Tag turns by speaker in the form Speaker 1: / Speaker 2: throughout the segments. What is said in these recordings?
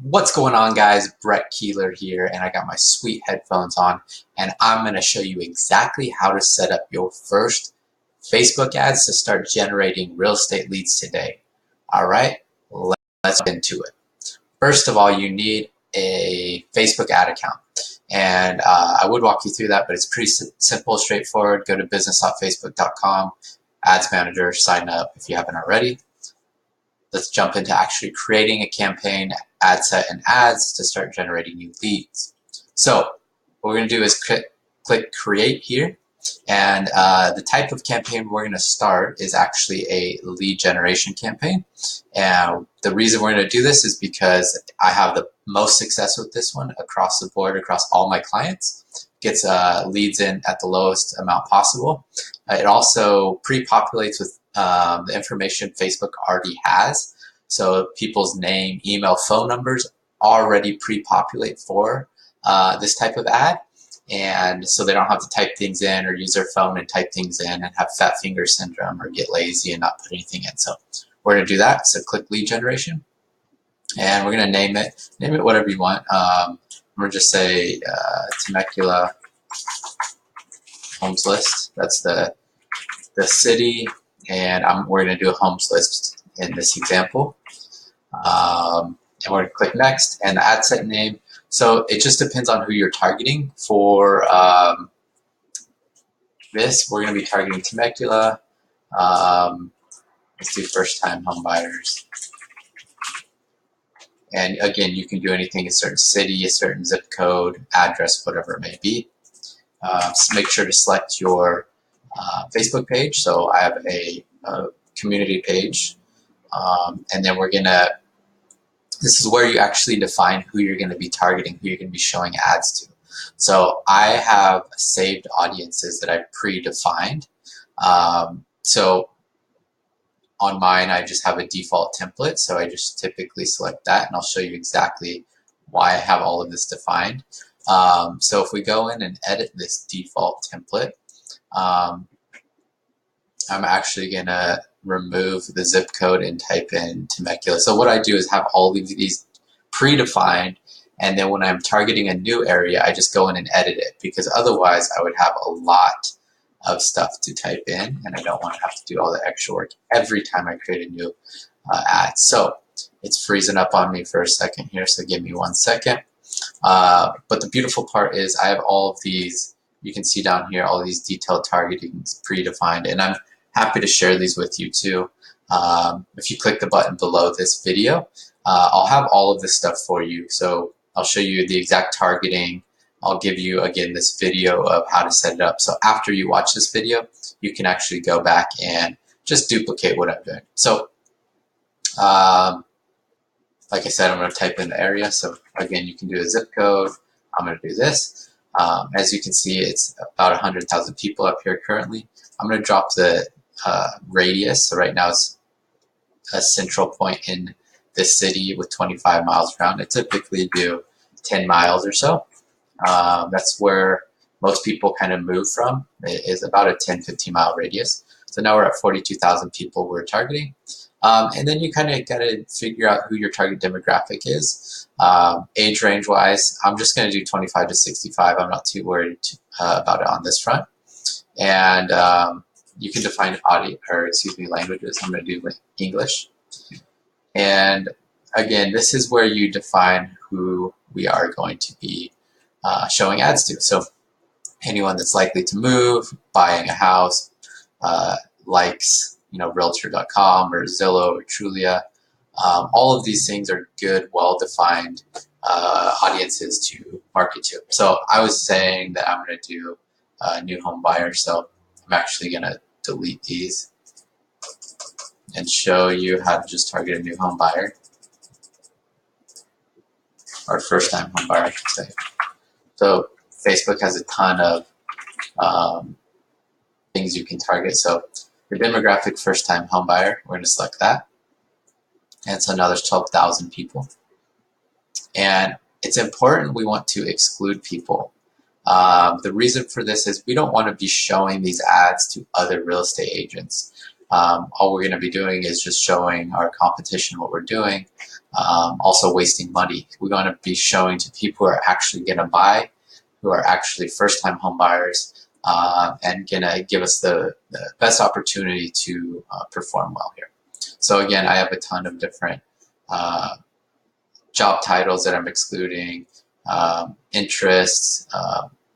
Speaker 1: What's going on, guys? Brett Keeler here, and I got my sweet headphones on, and I'm going to show you exactly how to set up your first Facebook ads to start generating real estate leads today. All right, let's get into it. First of all, you need a Facebook ad account, and I would walk you through that, but it's pretty simple, straightforward. Go to business.facebook.com, ads manager, sign up if you haven't already. Let's jump into actually creating a campaign, ad set, and ads to start generating new leads. So what we're going to do is click create here. And the type of campaign we're going to start is actually a lead generation campaign. And the reason we're going to do this is because I have the most success with this one across the board, across all my clients. Gets leads in at the lowest amount possible. It also pre-populates with the information Facebook already has. So people's name, email, phone numbers already pre-populate for this type of ad. And so they don't have to type things in or use their phone and type things in and have fat finger syndrome or get lazy and not put anything in. So we're going to do that. So click lead generation. And we're going to name it whatever you want. I'm going to just say Temecula homes list. That's the city, and we're going to do a homes list in this example. And we're going to click next, and the ad set name. So it just depends on who you're targeting. For this, we're going to be targeting Temecula. Let's do first-time home buyers. And again, you can do anything, a certain city, a certain zip code, address, whatever it may be. So make sure to select your Facebook page. So I have a community page. And then this is where you actually define who you're going to be targeting, who you're going to be showing ads to. So I have saved audiences that I've predefined. So on mine, I just have a default template. So I just typically select that, and I'll show you exactly why I have all of this defined. So if we go in and edit this default template, I'm actually going to remove the zip code and type in Temecula. So what I do is have all of these predefined, and then when I'm targeting a new area, I just go in and edit it, because otherwise I would have a lot of stuff to type in, and I don't want to have to do all the extra work every time I create a new ad. So it's freezing up on me for a second here, so give me 1 second. But the beautiful part is I have all of these, you can see down here, all of these detailed targetings predefined, and I'm happy to share these with you too. If you click the button below this video, I'll have all of this stuff for you. So I'll show you the exact targeting. I'll give you, again, this video of how to set it up. So after you watch this video, you can actually go back and just duplicate what I'm doing. So like I said, I'm going to type in the area. So again, you can do a zip code. I'm going to do this. As you can see, it's about 100,000 people up here currently. I'm going to drop the radius. So right now it's a central point in this city with 25 miles around. I typically do 10 miles or so. That's where most people kind of move from. It is about a 10-15 mile radius. So now we're at 42,000 people we're targeting. And then you kind of got to figure out who your target demographic is. Age range wise, I'm just going to do 25 to 65. I'm not too worried about it on this front. And you can define languages. I'm going to do English. And again, this is where you define who we are going to be showing ads to. So anyone that's likely to move, buying a house, likes, Realtor.com or Zillow or Trulia. All of these things are good, well-defined audiences to market to. So I was saying that I'm going to do a new home buyer. So I'm actually going to delete these and show you how to just target a new home buyer, or first-time home buyer, I should say. So Facebook has a ton of things you can target. So your demographic, first-time home buyer, we're going to select that. And so now there's 12,000 people. And it's important we want to exclude people. The reason for this is we don't want to be showing these ads to other real estate agents. All we're going to be doing is just showing our competition what we're doing. Also wasting money. We're going to be showing to people who are actually going to buy, who are actually first-time home buyers, and going to give us the best opportunity to perform well here. So again, I have a ton of different job titles that I'm excluding, interests,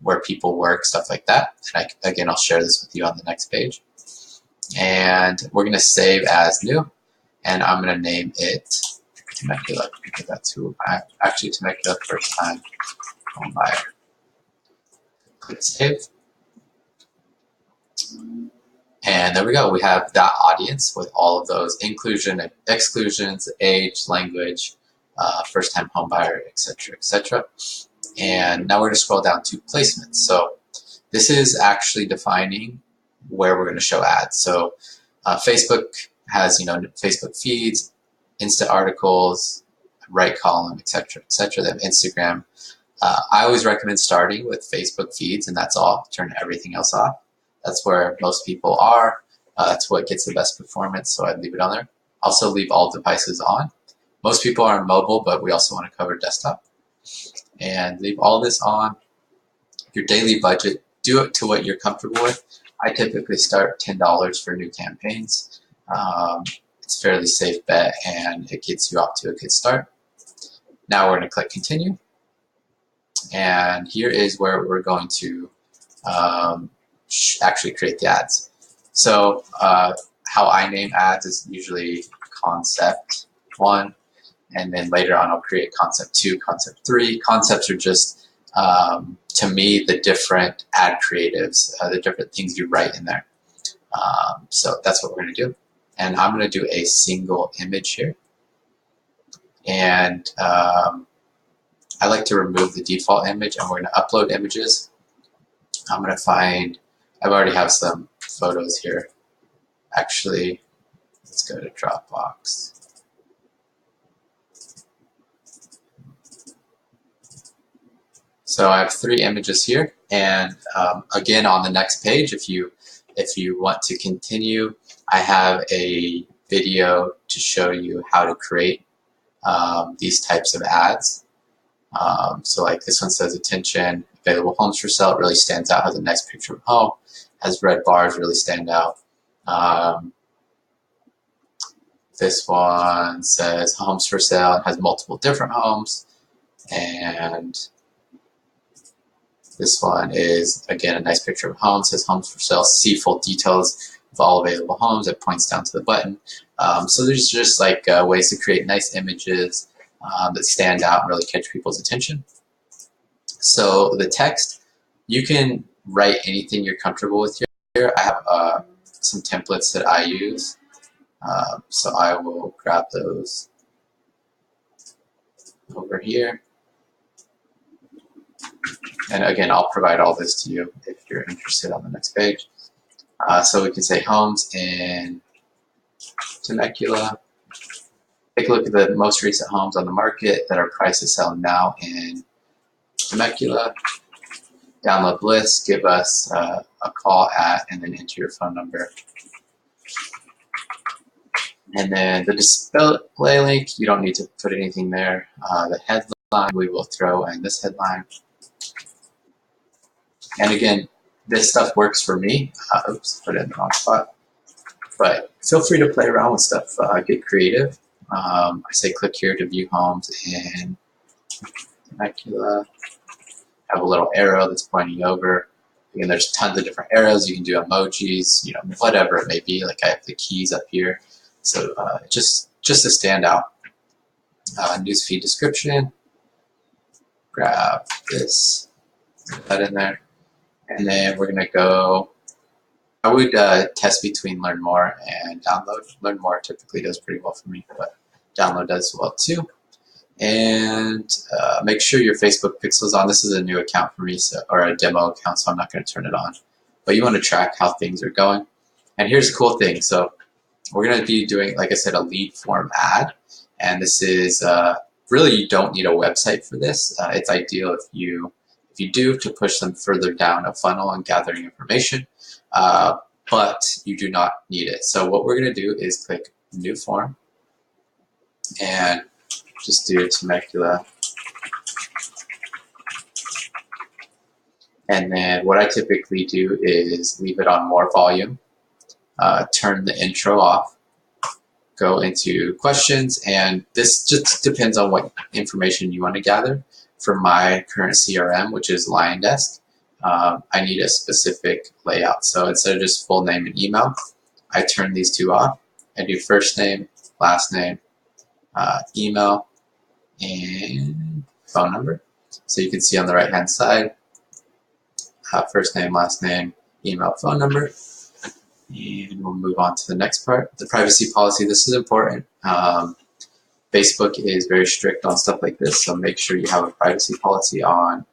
Speaker 1: where people work, stuff like that. And again, I'll share this with you on the next page. And we're going to save as new, and I'm going to name it Temecula, because that's who I actually Temecula first time home buyer. Click save. And there we go. We have that audience with all of those inclusion, exclusions, age, language, first time home buyer, etc., etc. And now we're going to scroll down to placements. So this is actually defining where we're going to show ads. So Facebook has, Facebook feeds, Insta articles, right column, etc., etc. They have Instagram. I always recommend starting with Facebook feeds, and that's all. Turn everything else off. That's where most people are. That's what gets the best performance, so I'd leave it on there. Also leave all devices on. Most people are on mobile, but we also want to cover desktop. And leave all this on. Your daily budget, do it to what you're comfortable with. I typically start $10 for new campaigns. It's a fairly safe bet, and it gets you off to a good start. Now we're going to click continue. And here is where we're going to actually create the ads. So how I name ads is usually concept 1, and then later on I'll create concept 2, concept 3. Concepts are just, to me, the different ad creatives, the different things you write in there. So that's what we're going to do. And I'm going to do a single image here. And I like to remove the default image, and we're going to upload images. I'm going to find, I already have some photos here. Actually, let's go to Dropbox. So I have 3 images here, and again, on the next page, if you want to continue, I have a video to show you how to create these types of ads. So like this one says, attention, available homes for sale. It really stands out, has a nice picture of home, has red bars, really stand out. This one says homes for sale. It has multiple different homes. And this one is, again, a nice picture of home. It says homes for sale. See full details of all available homes. It points down to the button. So there's just like ways to create nice images that stand out and really catch people's attention. So the text, you can write anything you're comfortable with here. I have some templates that I use. So I will grab those over here. And again, I'll provide all this to you if you're interested on the next page. So we can say homes in Temecula. Take a look at the most recent homes on the market that are priced to sell now in Temecula. Download list, give us a call at, and then enter your phone number. And then the display link, you don't need to put anything there. The headline, we will throw in this headline. And again, this stuff works for me. Oops, put it in the wrong spot. But feel free to play around with stuff. Get creative. I say click here to view homes in Temecula. Have a little arrow that's pointing over. Again, there's tons of different arrows. You can do emojis, whatever it may be. Like I have the keys up here. So just to stand out. Newsfeed description. Grab this, put that in there. And then we're going to go, I would test between Learn More and Download. Learn More typically does pretty well for me, but Download does well too. And make sure your Facebook pixel's on. This is a new account for me, or a demo account, so I'm not going to turn it on. But you want to track how things are going. And here's a cool thing. So we're going to be doing, like I said, a lead form ad. And this is, really, you don't need a website for this. It's ideal if you do, to push them further down a funnel and gathering information, but you do not need it. So what we're going to do is click New Form, and just do Temecula. And then what I typically do is leave it on more volume, turn the intro off, go into questions, and this just depends on what information you want to gather. For my current CRM, which is LionDesk, I need a specific layout. So instead of just full name and email, I turn these two off. I do first name, last name, email, and phone number. So you can see on the right hand side, first name, last name, email, phone number. And we'll move on to the next part, the privacy policy. This is important. Facebook is very strict on stuff like this, so make sure you have a privacy policy on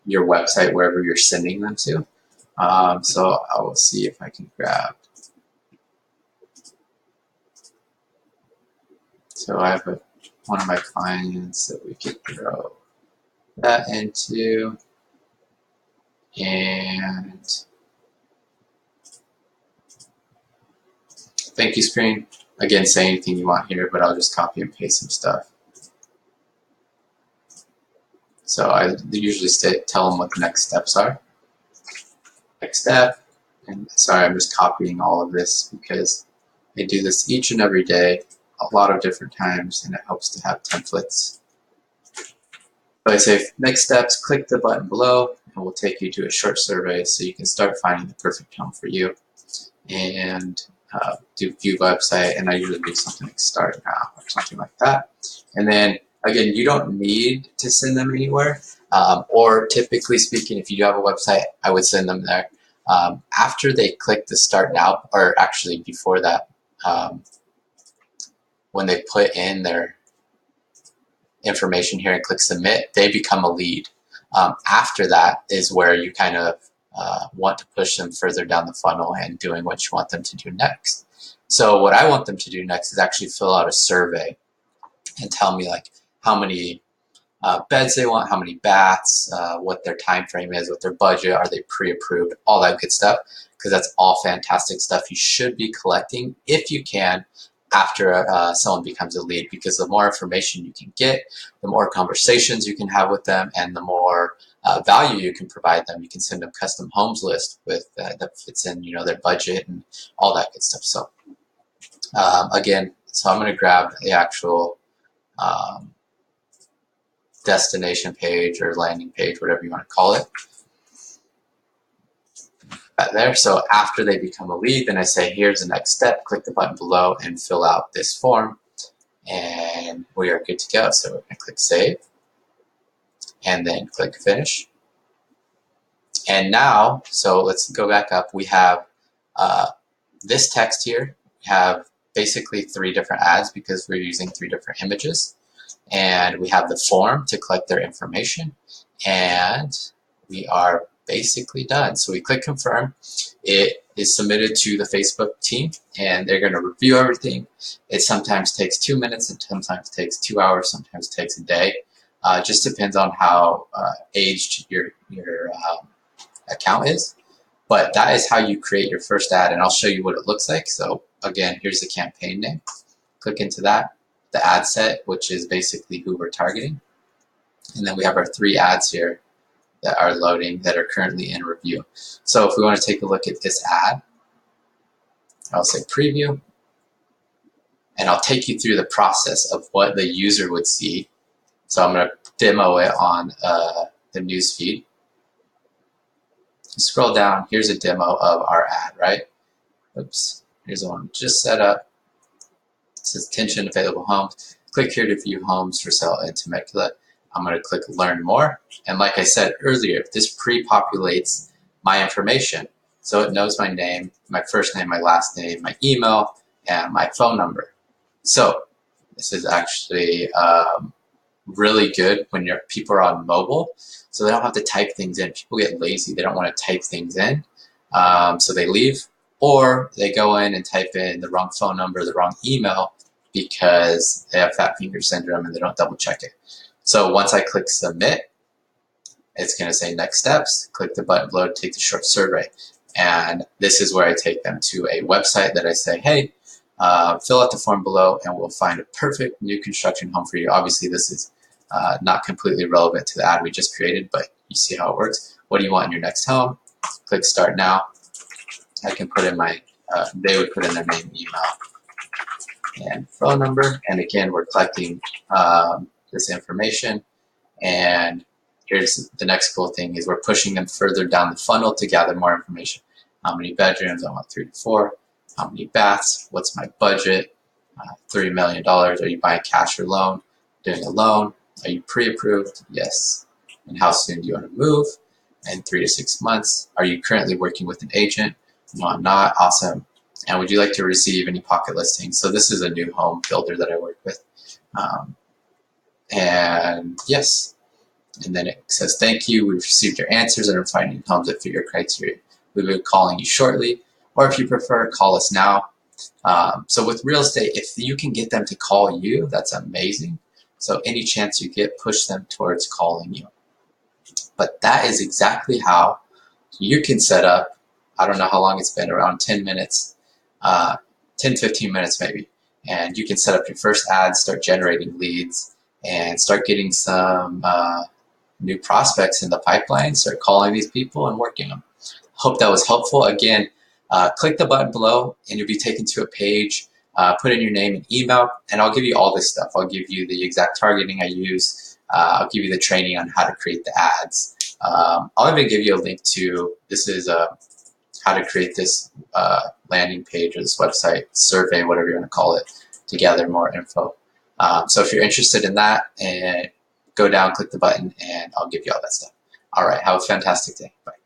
Speaker 1: your website, wherever you're sending them to. So I will see if I can grab. So I have one of my clients that we could throw that into, and thank you screen. Again, say anything you want here, but I'll just copy and paste some stuff. So I usually tell them what the next steps are. Next step, and sorry, I'm just copying all of this because I do this each and every day, a lot of different times, and it helps to have templates. So I say next steps, click the button below, and we'll take you to a short survey so you can start finding the perfect home for you. And do view website, and I usually do something like start now or something like that. And then again, you don't need to send them anywhere, or typically speaking, if you do have a website, I would send them there. After they click the start now, or actually before that, when they put in their information here and click submit, they become a lead. After that is where you kind of want to push them further down the funnel and doing what you want them to do next. So what I want them to do next is actually fill out a survey and tell me like how many beds they want, how many baths, what their time frame is, what their budget, are they pre-approved, all that good stuff, because that's all fantastic stuff you should be collecting if you can after someone becomes a lead, because the more information you can get, the more conversations you can have with them, and the more value you can provide them. You can send them custom homes list with that fits in, their budget and all that good stuff. So again, so I'm going to grab the actual destination page or landing page, whatever you want to call it. There. So after they become a lead, then I say, here's the next step, click the button below and fill out this form, and we are good to go. So we're going to click save and then click finish. And now, so let's go back up. We have this text here. We have basically 3 different ads because we're using 3 different images. And we have the form to collect their information, and we are basically done. So we click confirm. It is submitted to the Facebook team, and they're going to review everything. It sometimes takes 2 minutes, and sometimes takes 2 hours, sometimes takes a day. Just depends on how aged your account is. But that is how you create your first ad, and I'll show you what it looks like. So again, here's the campaign name. Click into that. The ad set, which is basically who we're targeting. And then we have our 3 ads here that are loading that are currently in review. So if we want to take a look at this ad, I'll say preview, and I'll take you through the process of what the user would see. So I'm going to demo it on the news feed. Scroll down, here's a demo of our ad, right? Oops, here's the one just set up. It says attention available homes. Click here to view homes for sale in Temecula. I'm going to click learn more. And like I said earlier, this pre-populates my information. So it knows my name, my first name, my last name, my email, and my phone number. So this is actually really good when people are on mobile. So they don't have to type things in. People get lazy. They don't want to type things in. So they leave, or they go in and type in the wrong phone number, the wrong email, because they have fat finger syndrome and they don't double check it. So once I click submit, it's going to say next steps. Click the button below to take the short survey. And this is where I take them to a website that I say, hey, fill out the form below and we'll find a perfect new construction home for you. Obviously, this is not completely relevant to the ad we just created, but you see how it works. What do you want in your next home? Click Start Now. I can put in my, they would put in their name, email, and phone number. And again, we're collecting this information. And here's the next cool thing is we're pushing them further down the funnel to gather more information. How many bedrooms? I want 3 to 4. How many baths? What's my budget? $3 million. Are you buying cash or loan? Doing a loan? Are you pre-approved? Yes. And how soon do you want to move? In 3 to 6 months. Are you currently working with an agent? No, I'm not. Awesome. And would you like to receive any pocket listings? So this is a new home builder that I work with. And yes. And then it says, thank you. We've received your answers and are finding homes that fit your criteria. We'll be calling you shortly. Or if you prefer, call us now. So with real estate, if you can get them to call you, that's amazing. So any chance you get, push them towards calling you. But that is exactly how you can set up, I don't know how long it's been, around 10 minutes, 10, 15 minutes maybe. And you can set up your first ad, start generating leads, and start getting some new prospects in the pipeline, start calling these people and working them. Hope that was helpful. Again, click the button below and you'll be taken to a page. Put in your name and email, and I'll give you all this stuff. I'll give you the exact targeting I use. I'll give you the training on how to create the ads. I'll even give you a link to, this is how to create this landing page or this website, survey, whatever you want to call it, to gather more info. So if you're interested in that, and go down, click the button, and I'll give you all that stuff. All right, have a fantastic day. Bye.